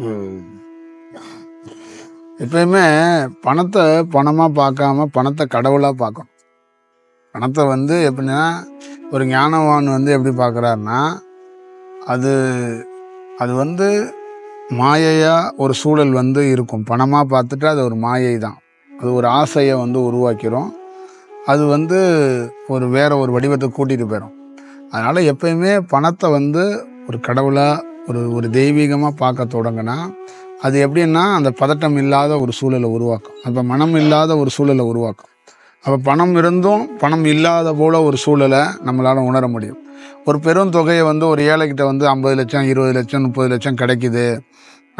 ம். எப்பயுமே பணத்தை பணமாக பார்க்காம பணத்தை கடவுளாக பார்க்கணும். பணத்தை எப்படின்னா, ஒரு ஞானவான் எப்படி பார்க்குறாருன்னா, அது அது மாயையாக ஒரு சூழல் இருக்கும். பணமாக பார்த்துட்டு அது ஒரு மாயை தான். அது ஒரு ஆசையை உருவாக்கிரும். அது ஒரு வேற ஒரு வடிவத்தை கூட்டிகிட்டு போயிடும். அதனால் எப்பயுமே பணத்தை ஒரு கடவுளாக ஒரு ஒரு தெய்வீகமாக பார்க்க தொடங்கினா, அது எப்படின்னா அந்த பதட்டம் இல்லாத ஒரு சூழலை உருவாக்கும். அப்போ மனம் இல்லாத ஒரு சூழலை உருவாக்கும். அப்போ பணம் இருந்தும் பணம் இல்லாத போல ஒரு சூழலை நம்மளால் உணர முடியும். ஒரு பெரும் தொகையை ஒரு ஏழைக்கிட்ட 50 லட்சம் 20 லட்சம் 30 லட்சம் கிடைக்குது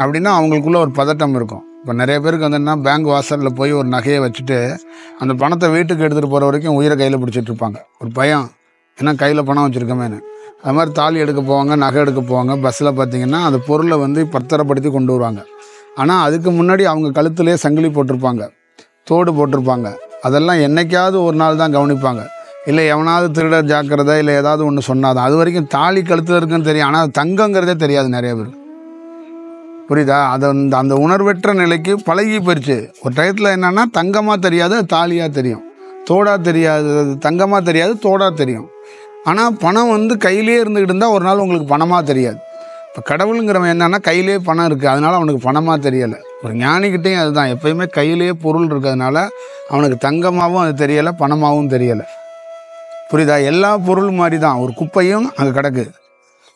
அப்படின்னா அவங்களுக்குள்ள ஒரு பதட்டம் இருக்கும். இப்போ நிறைய பேருக்கு பேங்க் வாசலில் போய் ஒரு நகையை வச்சுட்டு அந்த பணத்தை வீட்டுக்கு எடுத்துகிட்டு போகிற வரைக்கும் உயிரை கையில் பிடிச்சிட்டு இருப்பாங்க. ஒரு பயம், ஏன்னா கையில் பணம் வச்சுருக்கமேனு. அது மாதிரி தாலி எடுக்க போவாங்க, நகை எடுக்க போவாங்க. பஸ்ஸில் பார்த்தீங்கன்னா அந்த பொருளை பத்திரப்படுத்தி கொண்டு வருவாங்க. ஆனால் அதுக்கு முன்னாடி அவங்க கழுத்துலேயே சங்கிலி போட்டிருப்பாங்க, தோடு போட்டிருப்பாங்க. அதெல்லாம் என்னைக்காவது ஒரு நாள் தான் கவனிப்பாங்க. இல்லை எவனாவது திருடர் ஜாக்கிரதை இல்லை ஏதாவது ஒன்று சொன்னாதான். அது வரைக்கும் தாலி கழுத்தில் இருக்குன்னு தெரியும், ஆனால் அது தங்கங்கிறதே தெரியாது நிறைய பேர். புரியுதா? அதை அந்த உணர்வற்ற நிலைக்கு பழகி போயிடுச்சு. ஒரு டயத்தில் என்னென்னா தங்கமாக தெரியாது, தாலியாக தெரியும். தோடாக தெரியாது, தங்கமாக தெரியாது, தோடாக தெரியும். ஆனால் பணம் கையிலே இருந்துக்கிட்டு இருந்தால் ஒரு நாள் உங்களுக்கு பணமாக தெரியாது. இப்போ கடவுளுங்கிறவன் என்னன்னா கையிலே பணம் இருக்குது, அதனால் அவனுக்கு பணமாக தெரியலை. ஒரு ஞானிக்கிட்டையும் அதுதான், எப்போயுமே கையிலே பொருள் இருக்கிறதுனால அவனுக்கு தங்கமாகவும் அது தெரியலை, பணமாகவும் தெரியலை. புரியுதா? எல்லா பொருள் மாதிரி தான். ஒரு குப்பையும் அங்கே கிடக்கு,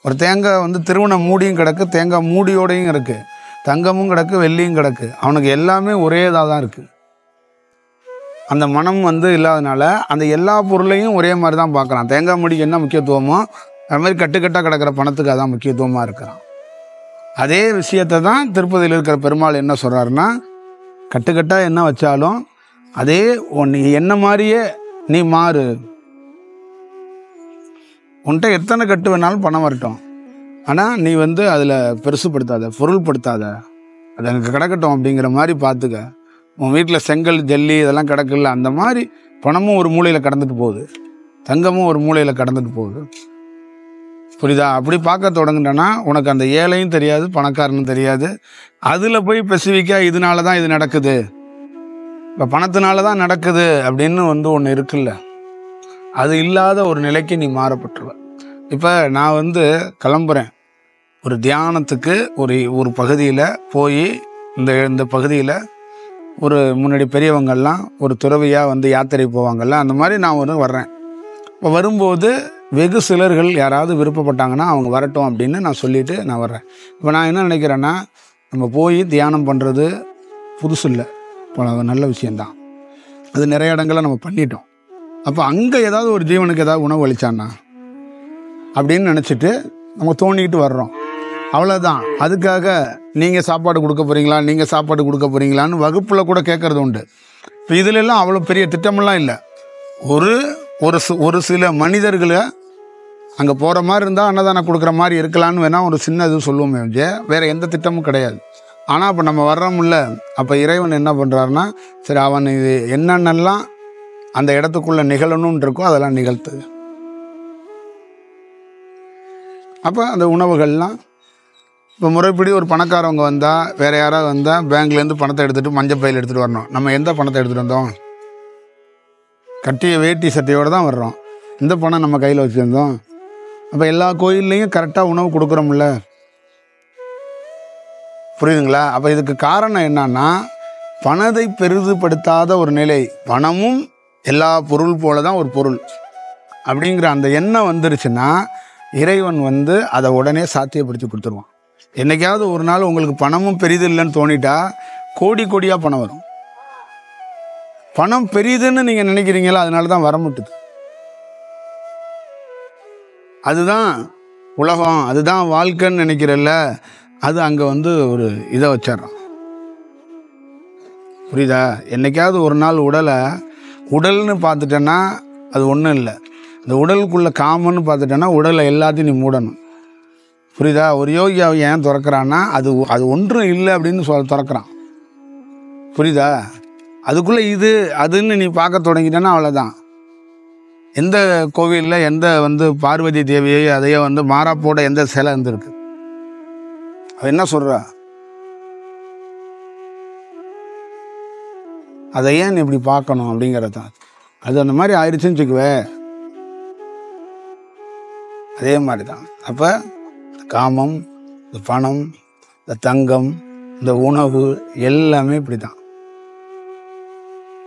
ஒரு தேங்காய் திருவண்ண மூடியும் கிடக்கு, தேங்காய் மூடியோடையும் இருக்குது, தங்கமும் கிடக்கு, வெள்ளியும் கிடக்கு. அவனுக்கு எல்லாமே ஒரே இதாக தான் இருக்குது. அந்த மனம் இல்லாதனால அந்த எல்லா பொருளையும் ஒரே மாதிரி தான் பார்க்குறான். தேங்காய் மூடிக்கு என்ன முக்கியத்துவமோ அது மாதிரி கட்டுக்கட்டாக கிடக்கிற பணத்துக்கு அதான் முக்கியத்துவமாக இருக்கிறான். அதே விஷயத்தை தான் திருப்பதியில் இருக்கிற பெருமாள் என்ன சொல்கிறாருன்னா, கட்டுக்கட்டாக என்ன வச்சாலும் அதே நீ என்ன மாதிரியே நீ மாறு. உன்கிட்ட எத்தனை கட்டு வேணாலும் பணம் வரட்டும், ஆனால் நீ அதில் பெருசுப்படுத்தாத, பொருள்படுத்தாத, அது எனக்கு கிடக்கட்டும் அப்படிங்கிற மாதிரி பார்த்துக்க. உன் வீட்டில் செங்கல் ஜல்லி இதெல்லாம் கிடக்குல்ல, அந்த மாதிரி பணமும் ஒரு மூலையில் கடந்துட்டு போகுது, தங்கமும் ஒரு மூலையில் கடந்துட்டு போகுது. புரியுதா? அப்படி பார்க்க தொடங்குனா உனக்கு அந்த ஏழையும் தெரியாது, பணக்காரனும் தெரியாது. அதில் போய் ஸ்பெசிஃபிக்காக இதனால தான் இது நடக்குது, இப்போ பணத்தினால தான் நடக்குது அப்படின்னு ஒன்று இருக்குல்ல, அது இல்லாத ஒரு நிலைக்கு நீ மாறப்பட்டுருவ. இப்போ நான் கிளம்புறேன் ஒரு தியானத்துக்கு. ஒரு பகுதியில் போய் இந்த பகுதியில் ஒரு முன்னாடி பெரியவங்கள்லாம் ஒரு துறவியாக யாத்திரை போவாங்கள்ல, அந்த மாதிரி நான் வர்றேன். இப்போ வரும்போது வெகு சிலர்கள் யாராவது விருப்பப்பட்டாங்கன்னா அவங்க வரட்டும் அப்படின்னு நான் சொல்லிவிட்டு நான் வர்றேன். இப்போ நான் என்ன நினைக்கிறேன்னா, நம்ம போய் தியானம் பண்ணுறது புதுசு இல்லை, நல்ல விஷயந்தான். அது நிறைய இடங்களில் நம்ம பண்ணிட்டோம். அப்போ அங்கே ஏதாவது ஒரு ஜீவனுக்கு ஏதாவது உணவு அளிச்சான்னா அப்படின்னு நினச்சிட்டு நம்ம தோண்டிக்கிட்டு வர்றோம், அவ்வளோதான். அதுக்காக நீங்கள் சாப்பாடு கொடுக்க போகிறீங்களா, நீங்கள் சாப்பாடு கொடுக்க போகிறீங்களான்னு வகுப்பில் கூட கேட்குறது உண்டு. இப்போ இதிலெல்லாம் அவ்வளோ பெரிய திட்டமெல்லாம் இல்லை. ஒரு சில மனிதர்களை அங்கே போகிற மாதிரி இருந்தால் அன்னதானம் கொடுக்குற மாதிரி இருக்கலான்னு வேணால் ஒரு சின்ன இது சொல்லுவோமே, வேறு எந்த திட்டமும் கிடையாது. ஆனால் இப்போ நம்ம வர்றோம்ல, அப்போ இறைவன் என்ன பண்ணுறாருன்னா, சரி அவன் இது என்னென்னலாம் அந்த இடத்துக்குள்ளே நிகழணும்னு இருக்கோ அதெல்லாம் நிகழ்த்து. அப்போ அந்த உணவுகள்லாம் இப்போ முறைப்படி ஒரு பணக்காரவங்க வந்தால், வேறு யாராவது வந்தால் பேங்க்லேருந்து பணத்தை எடுத்துகிட்டு மஞ்சள் பையில் எடுத்துகிட்டு வரணும். நம்ம எந்த பணத்தை எடுத்துகிட்டு வந்தோம்? கட்டிய வேட்டி சட்டையோடு தான் வர்றோம். இந்த பணம் நம்ம கையில் வச்சுருந்தோம். அப்போ எல்லா கோயில்லையும் கரெக்டாக உணவு கொடுக்குறோம்ல, புரியுதுங்களா? அப்போ இதுக்கு காரணம் என்னன்னா, பணத்தை பெரிதுபடுத்தாத ஒரு நிலை. பணமும் எல்லா பொருள் போல தான் ஒரு பொருள் அப்படிங்கிற அந்த எண்ணம் வந்துருச்சுன்னா இறைவன் அதை உடனே சாத்தியப்படுத்தி கொடுத்துருவான். என்னைக்காவது ஒரு நாள் உங்களுக்கு பணமும் பெரிது இல்லைன்னு தோணிட்டா கோடி கோடியாக பணம் வரும். பணம் பெரிதுன்னு நீங்கள் நினைக்கிறீங்களா, அதனால தான் வர மாட்டுது. அதுதான் உலகம், அதுதான் வாழ்க்கைன்னு நினைக்கிறல்ல, அது அங்கே ஒரு இதை வச்சிட்றான். புரியுதா? என்னைக்காவது ஒரு நாள் உடல்னு பார்த்துட்டேன்னா அது ஒன்றும் இல்லை. இந்த உடலுக்குள்ளே காமன்னு பார்த்துட்டேன்னா உடலை எல்லாத்தையும் நீ மூடணும். புரியுதா? ஒரு யோகியாவை ஏன் திறக்கிறான்னா அது ஒன்றும் இல்லை அப்படின்னு திறக்கிறான். புரியுதா? அதுக்குள்ளே இது அதுன்னு நீ பார்க்க தொடங்கிட்டேன்னா அவ்வளோதான். எந்த கோவிலில் எந்த பார்வதி தேவியை அதையோ மாறாப்போட எந்த சிலை இருந்திருக்கு? அவ என்ன சொல்கிறா? அதை ஏன் இப்படி பார்க்கணும் அப்படிங்கிறது தான். அது அந்த மாதிரி ஆயிடுச்சுன்னு வச்சுக்குவே, அதே மாதிரி தான். அப்போ காமம், இந்த பணம், இந்த தங்கம், இந்த உணவு எல்லாமே இப்படி தான்.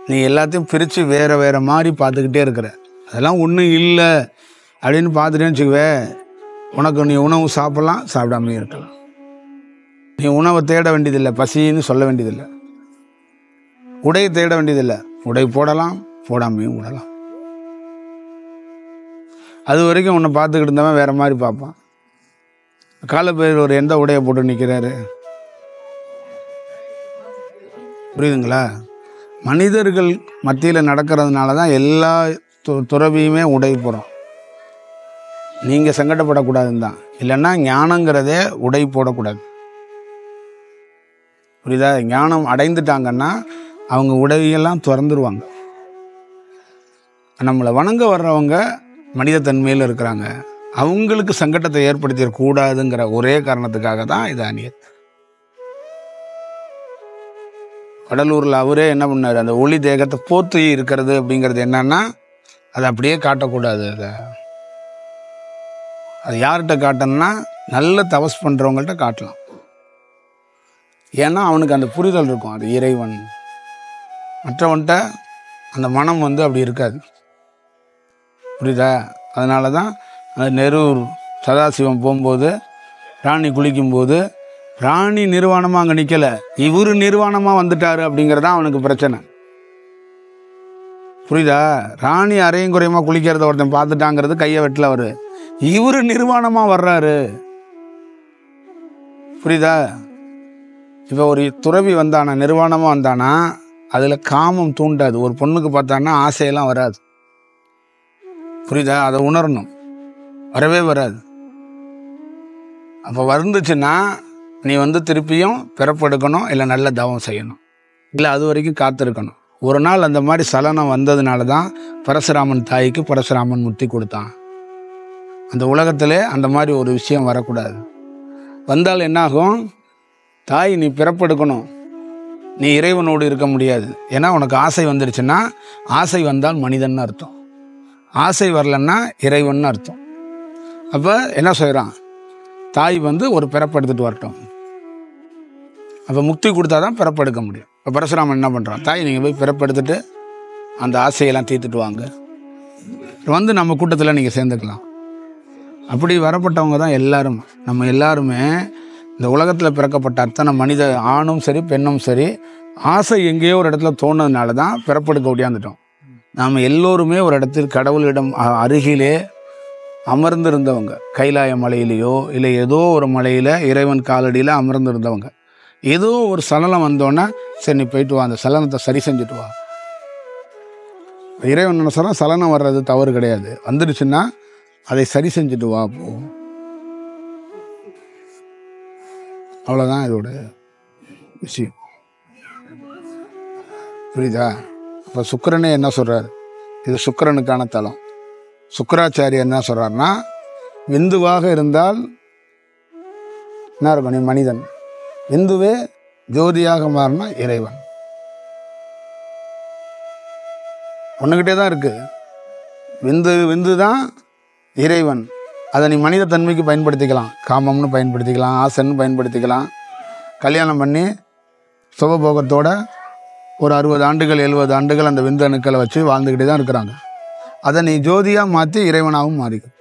நீ எல்லாத்தையும் பிரித்து வேறு வேறு மாதிரி பார்த்துக்கிட்டே இருக்கிற. அதெல்லாம் ஒன்றும் இல்லை அப்படின்னு பார்த்துட்டேன்னு வச்சுக்குவே, உனக்கு நீ உணவு சாப்பிட்லாம், சாப்பிடாமே இருக்கலாம். நீ உணவை தேட வேண்டியதில்லை, பசின்னு சொல்ல வேண்டியதில்லை. உடை தேட வேண்டியதில்லை, உடை போடலாம், போடாமையும் விடலாம். அது வரைக்கும் உன்னை பார்த்துக்கிட்டு இருந்தவன் வேறு மாதிரி பார்ப்பான். காலப்பேர் ஒரு எந்த உடையை போட்டு நிற்கிறாரு, புரியுதுங்களா? மனிதர்கள் மத்தியில் நடக்கிறதுனால தான் எல்லா துறவியுமே உடை போகிறோம். நீங்கள் சங்கடப்படக்கூடாதுன்னு தான். இல்லைன்னா ஞானங்கிறதே உடை போடக்கூடாது. புரியுதா? ஞானம் அடைந்துட்டாங்கன்னா அவங்க உடையெல்லாம் திறந்துருவாங்க. நம்மளை வணங்க வர்றவங்க மனித தன்மையில் இருக்கிறாங்க, அவங்களுக்கு சங்கடத்தை ஏற்படுத்திடக்கூடாதுங்கிற ஒரே காரணத்துக்காக தான் இது அணியத். கடலூரில் அவரே என்ன பண்ணார், அந்த ஒளி தேகத்தை போத்து இருக்கிறது அப்படிங்கிறது என்னன்னா, அதை அப்படியே காட்டக்கூடாது. அது யார்கிட்ட காட்டணும்னா நல்ல தபஸ் பண்ணுறவங்கள்ட்ட காட்டலாம். ஏன்னா அவனுக்கு அந்த புரிதல் இருக்கும், அது இறைவன். மற்றவன்கிட்ட அந்த மனம் அப்படி இருக்காது. புரியுதா? அதனால தான் அந்த நெரூர் சதாசிவம் போகும்போது ராணி குளிக்கும்போது ராணி நிர்வாணமாக அங்கே நிற்கலை, இவர் நிர்வாணமாக வந்துட்டார் அப்படிங்கிறதான் அவனுக்கு பிரச்சனை. புரியுதா? ராணி அரையும் குறையமாக குளிக்கிறத ஒருத்தன் பார்த்துட்டாங்கிறது கையை வெட்டல. அவர் இவர் நிர்வாணமாக வர்றாரு. புரியுதா? இப்போ ஒரு துறவி வந்தானா, நிர்வாணமாக வந்தானா, அதில் காமம் தூண்டாது. ஒரு பொண்ணுக்கு பார்த்தான்னா ஆசையெல்லாம் வராது. புரியுதா? அதை உணரணும், வரவே வராது. அப்போ வந்துச்சுன்னா நீ திருப்பியும் பிறப்பெடுக்கணும், இல்லை நல்ல தவம் செய்யணும், இல்லை அது வரைக்கும் காத்திருக்கணும். ஒரு நாள் அந்த மாதிரி சலனம் வந்ததுனால தான் பரசுராமன் தாய்க்கு பரசுராமன் முத்தி கொடுத்தான். அந்த உலகத்திலே அந்த மாதிரி ஒரு விஷயம் வரக்கூடாது. வந்தால் என்னாகும், தாய் நீ பிறப்பெடுக்கணும், நீ இறைவனோடு இருக்க முடியாது. ஏன்னா உனக்கு ஆசை வந்துடுச்சுன்னா, ஆசை வந்தால் மனிதன் அர்த்தம், ஆசை வரலன்னா இறைவன் அர்த்தம். அப்போ என்ன செய்கிறான், தாய் ஒரு பிறப்பெடுத்துட்டு வரட்டும். அப்போ முக்தி கொடுத்தா தான் பிறப்பெடுக்க முடியும். இப்போ பரசுராமன் என்ன பண்ணுறான், தாய் நீங்கள் போய் பிறப்பெடுத்துட்டு அந்த ஆசையெல்லாம் தீர்த்துட்டு வாங்க, நம்ம கூட்டத்தில் நீங்கள் சேர்ந்துக்கலாம். அப்படி வரப்பட்டவங்க தான் எல்லாரும். நம்ம எல்லாருமே இந்த உலகத்தில் பிறக்கப்பட்ட அத்தனை மனித ஆணும் சரி பெண்ணும் சரி, ஆசை எங்கேயோ ஒரு இடத்துல தோணுனதுனால தான் பிறப்பெடுக்க ஓடியாந்துட்டோம். நாம் எல்லோருமே ஒரு இடத்தில் கடவுளிடம் அருகிலே அமர்ந்திருந்தவங்க. கைலாய மலையிலேயோ இல்லை ஏதோ ஒரு மலையில் இறைவன் காலடியில் அமர்ந்திருந்தவங்க. ஏதோ ஒரு சலனம் வந்தோன்னா, சரி நீ போயிட்டு வா, அந்த சலனத்தை சரி செஞ்சுட்டு வா. இறைவன் என்ன சொல்கிறான், சலனம் வர்றது தவறு கிடையாது, வந்துடுச்சுன்னா அதை சரி செஞ்சுட்டு வா போ. அவ்வளோதான் இதோட விஷயம். புரியுதா? இப்போ சுக்கிரனே என்ன சொல்கிறார், இது சுக்கிரனுக்கான தலம். சுக்கிராச்சாரியர் என்ன சொல்கிறாருன்னா, விந்துவாக இருந்தால் என்ன இருக்கும், நீ மனிதன். விந்துவே ஜோதியாக மாறினா இறைவன். ஒன்றுகிட்டே தான் இருக்கு. விந்து தான் இறைவன். அதை நீ மனித தன்மைக்கு பயன்படுத்திக்கலாம், காமம்னு பயன்படுத்திக்கலாம், ஆசைன்னு பயன்படுத்திக்கலாம். கல்யாணம் பண்ணி சுகபோகத்தோட ஒரு 60 ஆண்டுகள் 70 ஆண்டுகள் அந்த விந்து அணுக்களை வச்சு வாழ்ந்துக்கிட்டே தான் இருக்கிறாங்க. அதை நீ ஜோதியாக மாற்றி இறைவனாகவும் மாறிக்கும்.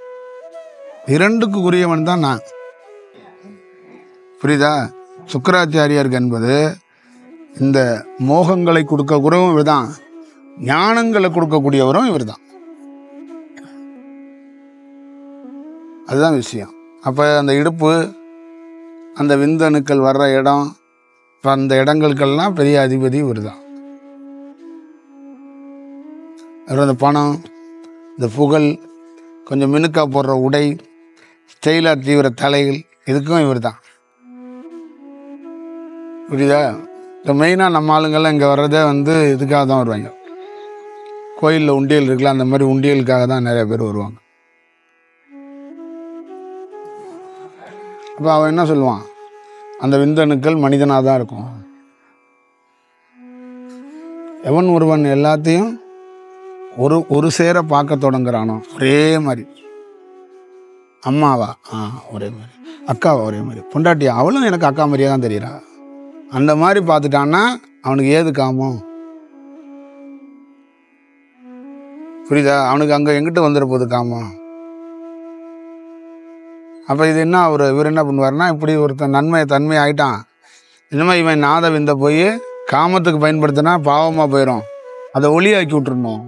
இரண்டுக்கு உரியவன் தான் நான். புரியுதா? சுக்கிராச்சாரியருக்கு என்பது இந்த மோகங்களை கொடுக்கக்கூடியவரும் இவர் தான், ஞானங்களை கொடுக்கக்கூடியவரும் இவர் தான். அதுதான் விஷயம். அப்போ அந்த இடுப்பு, அந்த விந்தணுக்கள் வர்ற இடம், இப்போ அந்த இடங்களுக்கெல்லாம் பெரிய அதிபதி இவர் தான். அப்புறம் இந்த பணம், இந்த புகழ், கொஞ்சம் மினுக்கா போடுற உடை, ஸ்டைலாக தீவிர தலைகள், இதுக்கும் இவர் தான். புரியுதா? இப்போ மெயினாக நம்ம ஆளுங்கள்லாம் இங்கே வர்றதே இதுக்காக தான் வருவாங்க. கோயிலில் உண்டியல் இருக்குல்ல, அந்த மாதிரி உண்டியலுக்காக தான் நிறைய பேர் வருவாங்க. அப்போ அவன் என்ன சொல்லுவான், அந்த விந்தணுக்கள் மனிதனாக தான் இருக்கும். எவன் ஒருவன் எல்லாத்தையும் ஒரு சேர பார்க்க தொடங்குறானோ, ஒரே மாதிரி, அம்மாவா ஒரே மாதிரி, அக்காவா ஒரே மாதிரி, பொண்டாட்டியா அவளும் எனக்கு அக்கா மாதிரியே தான் தெரியுறா, அந்த மாதிரி பார்த்துட்டான்னா அவனுக்கு ஏது காமம்? புரியுதா? அவனுக்கு அங்கே எங்கிட்ட வந்துட போகுது காமம். அப்போ இது என்ன, இவர் என்ன பண்ணுவார்னா, இப்படி ஒருத்தன் தன்மை ஆகிட்டான், இனிமேல் இவன் நாத விந்த போய் காமத்துக்கு பயன்படுத்தினா பாவமாக போயிடும், அதை ஒளியாக்கி விட்டுருணும்.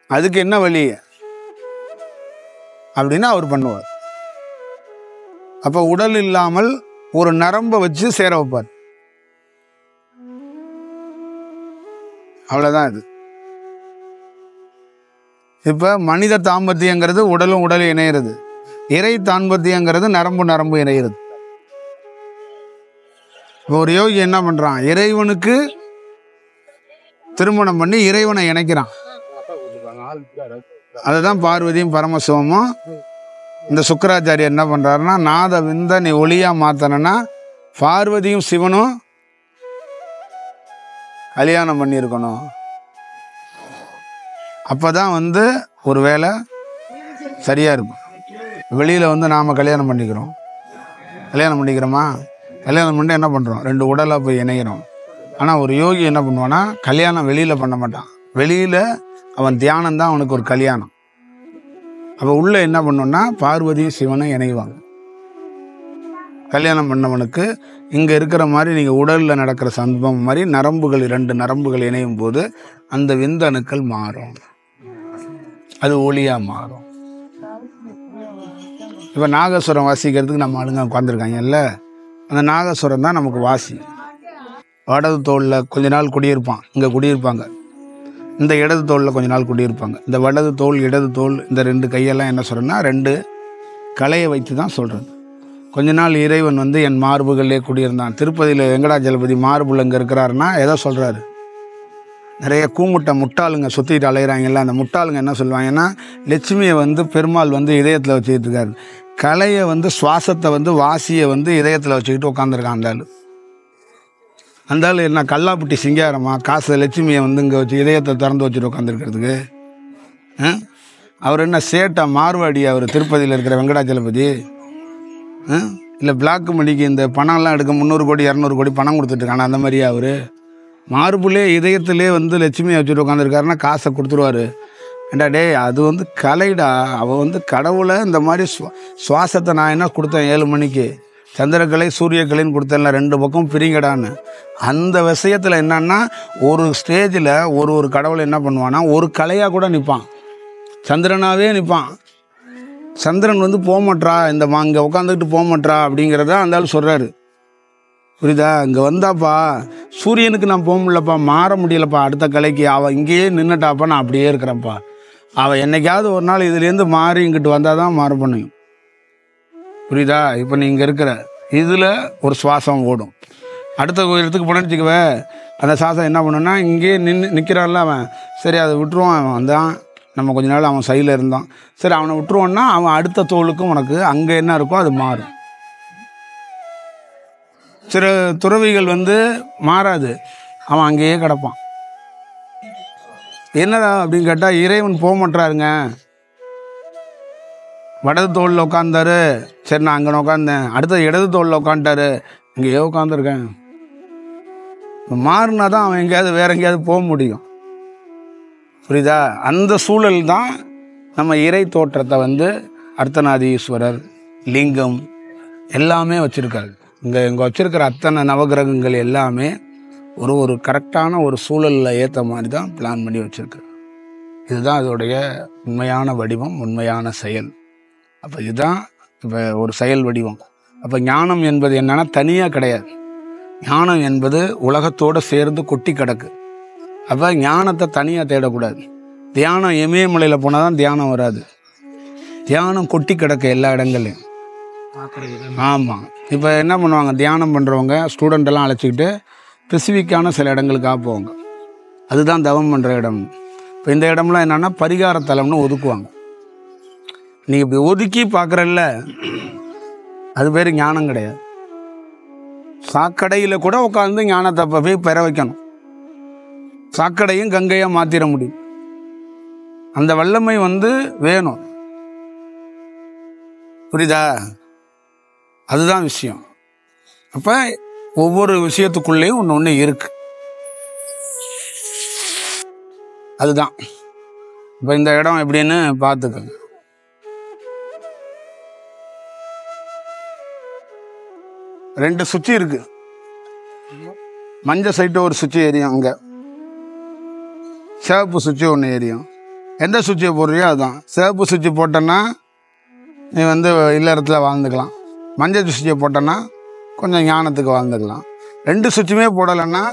அதுக்கு என்ன வழி அப்படின்னு அவர் பண்ணுவார். அப்போ உடல் இல்லாமல் ஒரு நரம்பை வச்சு சேர வைப்பார். அவ்வளோதான் இது. இப்போ மனித தாம்பத்தியங்கிறது உடலும் இணையிறது, இறை தாம்பத்தியங்கிறது நரம்பு இணையிறது. இப்போ ஒரு யோகி என்ன பண்ணுறான், இறைவனுக்கு திருமணம் பண்ணி இறைவனை இணைக்கிறான். அதுதான் பார்வதியும் பரமசிவமும். இந்த சுக்கராச்சாரியர் என்ன பண்ணுறாருன்னா, நாத விந்த நீ ஒளியாக மாற்றணுன்னா பார்வதியும் சிவனும் கல்யாணம் பண்ணியிருக்கணும். அப்போ தான் ஒரு வேலை சரியாக இருக்கும். வெளியில் நாம் கல்யாணம் பண்ணிக்கிறோமா? கல்யாணம் பண்ணி என்ன பண்ணுறோம், 2 உடலாக போய் இணைகிறோம். ஆனால் ஒரு யோகி என்ன பண்ணுவான்னா, கல்யாணம் வெளியில் பண்ண மாட்டான். வெளியில் அவன் தியானம் தான் அவனுக்கு ஒரு கல்யாணம். அப்போ உள்ளே என்ன பண்ணோன்னா பார்வதியும் சிவனும் இணைவாங்க. கல்யாணம் பண்ணவனுக்கு இங்கே இருக்கிற மாதிரி நீங்கள் உடலில் நடக்கிற சம்பவம் மாதிரி நரம்புகள் 2 நரம்புகள் இணையும் போது அந்த விந்தணுக்கள் மாறும், அது ஒளியாக மாறும். இப்போ நாகஸ்வரம் வாசிக்கிறதுக்கு நம்ம ஆளுங்க உட்காந்துருக்காங்கல்ல, அந்த நாகஸ்வரம் தான் நமக்கு வாசி. வடது தோளில் கொஞ்ச நாள் குடியிருப்பான், இங்கே குடியிருப்பாங்க. இந்த இடது தோளில் கொஞ்ச நாள் குடியிருப்பாங்க. இந்த வலது தோல் இடது தோல் இந்த 2 கையெல்லாம் என்ன சொல்கிறேன்னா 2 கலையை வைத்து தான் சொல்கிறது. கொஞ்ச நாள் இறைவன் என் மார்புகளிலே குடியிருந்தான். திருப்பதியில் வெங்கடாஜலபதி மார்புல இங்கே இருக்கிறாருன்னா எதோ சொல்கிறாரு. நிறைய முட்டாளுங்க சுற்றிட்டு அலைகிறாங்கல்ல, அந்த முட்டாளுங்க என்ன சொல்லுவாங்கன்னா, லட்சுமியை பெருமாள் இதயத்தில் வச்சுக்கிட்டு இருக்காரு, கலையை சுவாசத்தை வாசியை இதயத்தில் வச்சுக்கிட்டு உட்காந்துருக்கான். அந்த ஆள் என்ன கல்லாப்பட்டி சிங்காரமா, காசை லட்சுமியை இங்கே வச்சு இதயத்தை திறந்து வச்சுட்டு உட்காந்துருக்கிறதுக்கு? அவர் என்ன சேட்டா மார்வாடி? அவர் திருப்பதியில் இருக்கிற வெங்கடாஜலபதி இல்லை பிளாக் மணிக்கு இந்த பணம்லாம் எடுக்க 300 கோடி 200 கோடி பணம் கொடுத்துட்ருக்காங்க, அந்த மாதிரியா? அவர் மார்புலே இதயத்திலே லட்சுமியை வச்சுட்டு உட்காந்துருக்காருன்னா காசை கொடுத்துருவார். ஏண்டா டே, அது கலைடா. அவள் கடவுளை இந்த மாதிரி சுவாசத்தை நான் என்ன கொடுத்தேன் 7 மணிக்கு, சந்திரக்கலை சூரியக்கலைன்னு கொடுத்தேன்ல, 2 பக்கம் பிரிங்கடான்னு. அந்த விஷயத்தில் என்னன்னா, ஒரு ஸ்டேஜில் ஒரு கடவுளை என்ன பண்ணுவான்னா, ஒரு கலையாக கூட நிற்பான், சந்திரனாகவே நிற்பான். சந்திரன் போக மாட்டா, இங்கே உட்காந்துக்கிட்டு போக மாட்டா அப்படிங்கிறத அந்த ஆள் சொல்கிறாரு. புரியுதா? இங்கே வந்தாப்பா சூரியனுக்கு நான் போக முடியலப்பா, மாற முடியலப்பா அடுத்த கலைக்கு, அவள் இங்கேயே நின்றுட்டாப்பா, நான் அப்படியே இருக்கிறேன்ப்பா. அவள் என்னைக்காவது ஒரு நாள் இதுலேருந்து மாறி இங்கிட்டு வந்தால் தான் மாற பண்ணும். புரியுதா? இப்போ நீ இங்கே இருக்கிற இதில் ஒரு சுவாசம் ஓடும், அடுத்த இடத்துக்கு போனேன்னு வச்சுக்கவே, அந்த சுவாசம் என்ன பண்ணுன்னா இங்கேயே நிற்கிறான்ல அவன், சரி அதை விட்டுருவான். அவன் வந்தான், நம்ம கொஞ்ச நாள் அவன் சைடில் இருந்தான், சரி அவனை விட்டுருவோன்னா அவன் அடுத்த தோளுக்கும் உனக்கு அங்கே என்ன இருக்கோ அது மாறும். சில துறவிகள் மாறாது, அவன் அங்கேயே கிடப்பான். என்னடா அப்படின்னு கேட்டால், இறைவன் போக மாட்டாருங்க, வடது தோளில் உட்காந்தாரு, சரி நான் அங்கே உட்காந்தேன், அடுத்த இடது தோளில் உட்காந்துட்டாரு, இங்கேயே உட்காந்துருக்கேன். மாறினா தான் அவன் எங்கேயாவது வேற எங்கேயாவது போக முடியும். புரியுதா? அந்த சூழல் தான் நம்ம இறை தோற்றத்தை அர்த்தநாதீஸ்வரர் லிங்கம் எல்லாமே வச்சுருக்காரு. இங்கே வச்சுருக்கிற அத்தனை நவகிரகங்கள் எல்லாமே ஒரு கரெக்டான ஒரு சூழலில் ஏற்ற மாதிரி தான் பிளான் பண்ணி வச்சுருக்காரு. இதுதான் அதோடைய உண்மையான வடிவம், உண்மையான செயல். அப்போ இதுதான் இப்போ ஒரு செயல் வடிவம். அப்போ ஞானம் என்பது என்னன்னா தனியாக கிடையாது, ஞானம் என்பது உலகத்தோடு சேர்ந்து கொட்டி கிடக்கு. அப்போ ஞானத்தை தனியாக தேடக்கூடாது. தியானம் இமயமலையில் போனால் தான் தியானம் வராது, தியானம் கொட்டி கிடக்கு எல்லா இடங்கள்லையும். ஆமாம். இப்போ என்ன பண்ணுவாங்க, தியானம் பண்ணுறவங்க ஸ்டூடெண்டெல்லாம் அழைச்சிக்கிட்டு ஸ்பெசிஃபிக்கான சில இடங்களுக்காக போவாங்க, அதுதான் தவம் பண்ணுற இடம். இப்போ இந்த இடம்லாம் என்னென்னா பரிகாரத்தலம்னு ஒதுக்குவாங்க. நீங்கள் இப்படி ஒதுக்கி பார்க்குறல்ல, அது பேர் ஞானம் கிடையாது. சாக்கடையில் கூட உட்காந்து ஞானத்தை போய் பெற வைக்கணும். சாக்கடையும் கங்கையாக மாற்றிட முடியும். அந்த வல்லமை வேணும். புரியுதா? அதுதான் விஷயம். அப்போ ஒவ்வொரு விஷயத்துக்குள்ளேயும் ஒன்று ஒன்று இருக்கு. அதுதான் இப்போ இந்த இடம் எப்படின்னு பார்த்துக்கோங்க. ரெண்டு சுவிட்ச் இருக்கு. மஞ்சள் சைட்டு ஒரு சுவிட்ச் எரியும், அங்கே சிவப்பு சுவிட்சு ஒன்று எரியும். எந்த சுவிட்சை போடுறியோ அதுதான். சிவப்பு சுவிட்சு போட்டோன்னா நீ இல்லறத்தில் வாழ்ந்துக்கலாம். மஞ்சள் சுவிட்சை போட்டோன்னா கொஞ்சம் ஞானத்துக்கு வாழ்ந்துக்கலாம். ரெண்டு சுவிட்சுமே போடலைன்னா